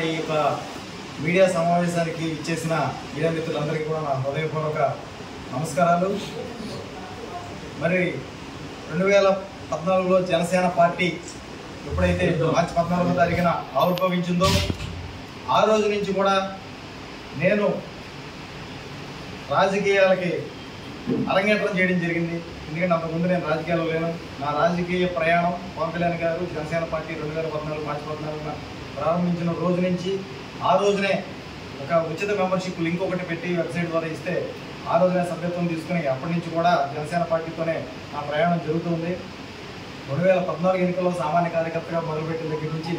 ఈ యొక్క మీడియా సమావేశానికి ఇచ్చేసిన మీడియా మిత్రులందరికీ కూడా నా హృదయపూర్వక నమస్కారాలు. మరి 2014లో జనసేన పార్టీ ఎప్పుడైతే మార్చి 14వ తారీఖున ఆవిర్భవించిందో ఆ రోజు నుంచి కూడా నేను రాజకీయాలకి అరంగేట్రం చేయడం జరిగింది. ఎందుకంటే అంతకుముందు నేను రాజకీయాల్లో లేను. నా రాజకీయ ప్రయాణం పవన్ కళ్యాణ్ గారు జనసేన పార్టీ 2014 మార్చి 14న ప్రారంభించిన రోజు నుంచి ఆ రోజునే ఒక ఉచిత మెంబర్షిప్ లింక్ ఒకటి పెట్టి వెబ్సైట్ ద్వారా ఇస్తే ఆ రోజునే సభ్యత్వం తీసుకుని అప్పటి నుంచి కూడా జనసేన పార్టీతోనే నా ప్రయాణం జరుగుతుంది. 2014 ఎన్నికల్లో సామాన్య కార్యకర్తగా మొదలుపెట్టిన దగ్గర నుంచి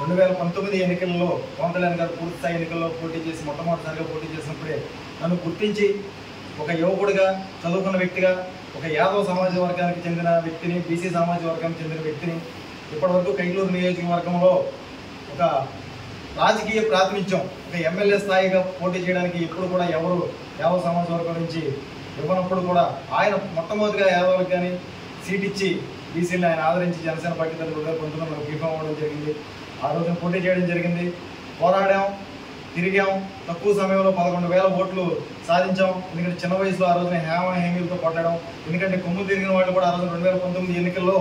2019 ఎన్నికల్లో పవన్ కళ్యాణ్ గారు పూర్తిస్థాయి ఎన్నికల్లో పోటీ చేసి మొట్టమొదటిసారిగా పోటీ చేసినప్పుడే నన్ను గుర్తించి ఒక యువకుడిగా, చదువుకున్న వ్యక్తిగా, ఒక యాదవ సమాజ వర్గానికి చెందిన వ్యక్తిని, బీసీ సామాజిక వర్గానికి చెందిన వ్యక్తిని, ఇప్పటివరకు కైలూరు నియోజకవర్గంలో ఒక రాజకీయ ప్రాతినిధ్యం, ఒక ఎమ్మెల్యే స్థాయిగా పోటీ చేయడానికి ఎప్పుడు కూడా ఎవరు యాదవ సమాజ వర్గం నుంచి ఇవ్వనప్పుడు కూడా ఆయన మొట్టమొదటిగా యాదవులకు కానీ సీట్ ఇచ్చి బీసీని ఆయన ఆదరించి జనసేన పార్టీ తరఫున 2019లో బీఫామ్ అవ్వడం జరిగింది. ఆ రోజున పోటీ చేయడం జరిగింది. పోరాడాం, తిరిగాం. తక్కువ సమయంలో 11,000 ఓట్లు సాధించాం. ఎందుకంటే చిన్న వయసులో ఆ రోజున హేమీలతో కొట్టడం, ఎందుకంటే కొమ్ము తిరిగిన వాళ్ళు కూడా ఆ రోజున 2019 ఎన్నికల్లో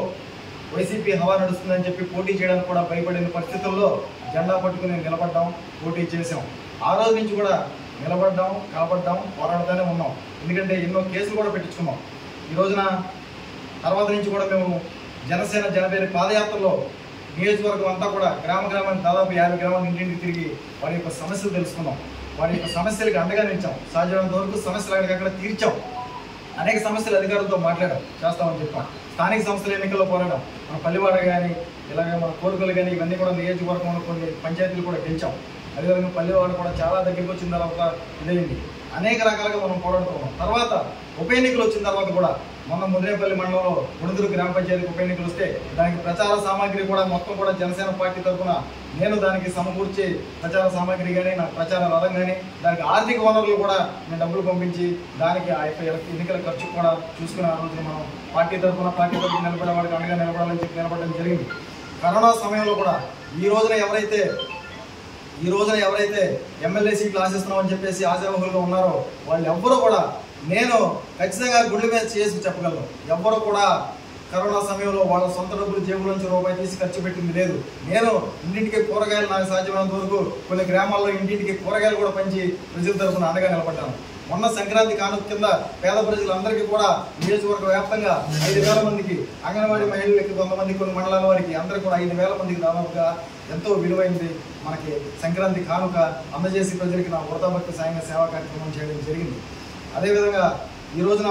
వైసీపీ హవా నడుస్తుందని చెప్పి పోటీ చేయడానికి కూడా భయపడిన పరిస్థితుల్లో జెండా పట్టుకుని నిలబడ్డాం, పోటీ చేసాం. ఆ రోజు నుంచి కూడా నిలబడ్డాం, కాపాడ్డాం, పోరాడుతూనే ఉన్నాం. ఎందుకంటే ఎన్నో కేసులు కూడా పెట్టించుకున్నాం. ఈ రోజున తర్వాత నుంచి కూడా మేము జనసేన పాదయాత్రలో నియోజకవర్గం అంతా కూడా గ్రామానికి దాదాపు 50 గ్రామాల ఇంటింటికి తిరిగి వారి యొక్క సమస్యలు తెలుసుకున్నాం. వారి యొక్క సమస్యలకు అండగా నిలిచాం. సాధ్యమైనంత వరకు సమస్యలు అక్కడ తీర్చాం. అనేక సమస్యలు అధికారులతో మాట్లాడాం, చేస్తామని చెప్పాం. స్థానిక సంస్థల ఎన్నికల్లో పోరాడాం. మన పల్లివాడ కానీ, ఇలాగే మన కోరికలు కానీ, ఇవన్నీ కూడా నియోజకవర్గంలో కొన్ని పంచాయతీలు కూడా గెలిచాం. అదేవిధంగా పల్లివాడ కూడా చాలా దగ్గరికి వచ్చిన తర్వాత ఇదైంది. అనేక రకాలుగా మనం పోరాడుతున్నాం. తర్వాత ఉప ఎన్నికలు వచ్చిన తర్వాత కూడా మొన్న ముదిరేపల్లి మండలంలో గుణదూరు గ్రామ పంచాయతీ ఉప ఎన్నికలు వస్తే దానికి ప్రచార సామాగ్రి కూడా మొత్తం కూడా జనసేన పార్టీ తరఫున నేను దానికి సమకూర్చి ప్రచార సామాగ్రి కానీ, నా ప్రచార రథం కానీ, దానికి ఆర్థిక వనరులు కూడా నేను డబ్బులు పంపించి దానికి ఆ యొక్క ఎన్నికల ఖర్చు కూడా చూసుకుని ఆ రోజున మనం పార్టీ తరఫున నిలబడే వాడికి అండగా నిలబడాలని చెప్పి నిలబడడం జరిగింది. కరోనా సమయంలో కూడా ఈ రోజున ఎవరైతే ఎమ్మెల్యే సీట్లు ఆశిస్తున్నామని చెప్పేసి ఆశావహులుగా ఉన్నారో వాళ్ళు ఎవ్వరూ కూడా నేను ఖచ్చితంగా గుండె మీద చేసి చెప్పగలను. ఎవ్వరూ కూడా కరోనా సమయంలో వాళ్ళ సొంత డబ్బులు జేబుల నుంచి రూపాయి తీసి ఖర్చు పెట్టింది లేదు. నేను ఇంటింటికి కూరగాయలు నాకు సాధ్యమైనంత వరకు కొన్ని గ్రామాల్లో ఇంటింటికి కూరగాయలు కూడా పంచి ప్రజల తరఫున అండగా నిలబడ్డాను. మొన్న సంక్రాంతి కానుక కింద పేద ప్రజలందరికీ కూడా నియోజకవర్గ వ్యాప్తంగా 5,000 మందికి, అంగన్వాడీ మహిళలకి 100 మందికి, కొన్ని మండలాల వారికి అందరికీ కూడా 5,000 మందికి దాదాపుగా ఎంతో విలువైంది మనకి సంక్రాంతి కానుక అందజేసి ప్రజలకి నా వృతాభక్తి సాయంగా సేవా కార్యక్రమం చేయడం జరిగింది. అదేవిధంగా ఈ రోజున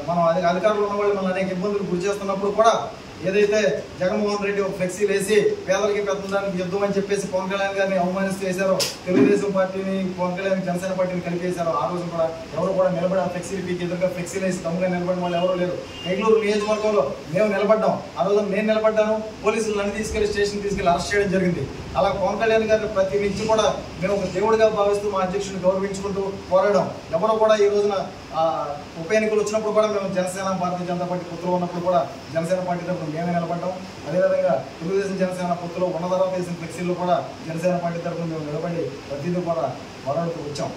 మనం అధికారులు ఉన్న వాళ్ళు మనం అనేక ఇబ్బందులు గురి చేస్తున్నప్పుడు కూడా ఏదైతే జగన్మోహన్ రెడ్డి ఒక ఫ్లెక్సీలు వేసి పేదలకి పెద్దదానికి యుద్ధం అని చెప్పేసి పవన్ కళ్యాణ్ గారిని అవమానిస్తూ వేశారో, తెలుగుదేశం పార్టీని పవన్ కళ్యాణ్ జనసేన పార్టీని కలిపేశారో, ఆ రోజు కూడా ఎవరు కూడా నిలబడి ఆ ఫ్లెక్సీలు పీకి ఎదురుగా ఫ్లెక్సీలు వేసి దమ్ముగా నిలబడిన వాళ్ళు ఎవరూ లేరు. కైలూరు నియోజకవర్గంలో మేము నిలబడ్డాం. ఆ రోజు నేను నిలబడ్డాను. పోలీసులు నన్ను తీసుకెళ్లి స్టేషన్ తీసుకెళ్లి అరెస్ట్ చేయడం జరిగింది. అలా పవన్ కళ్యాణ్ గారిని ప్రతి నుంచి కూడా మేము ఒక దేవుడిగా భావిస్తూ మా అధ్యక్షుడిని గౌరవించుకుంటూ పోరాడాం. ఎవరో కూడా ఈ రోజున ఉప ఎన్నికలు వచ్చినప్పుడు కూడా మేము జనసేన, భారతీయ జనతా పార్టీ పొత్తులో ఉన్నప్పుడు కూడా జనసేన పార్టీ తరఫున మేమే నిలబడ్డాం. అదేవిధంగా తెలుగుదేశం జనసేన పొత్తులో ఉన్న తర్వాత వేసిన ఫ్లెక్సీల్లో కూడా జనసేన పార్టీ తరఫున మేము నిలబడి ప్రతిదీ కూడా పోరాడుతూ వచ్చాం.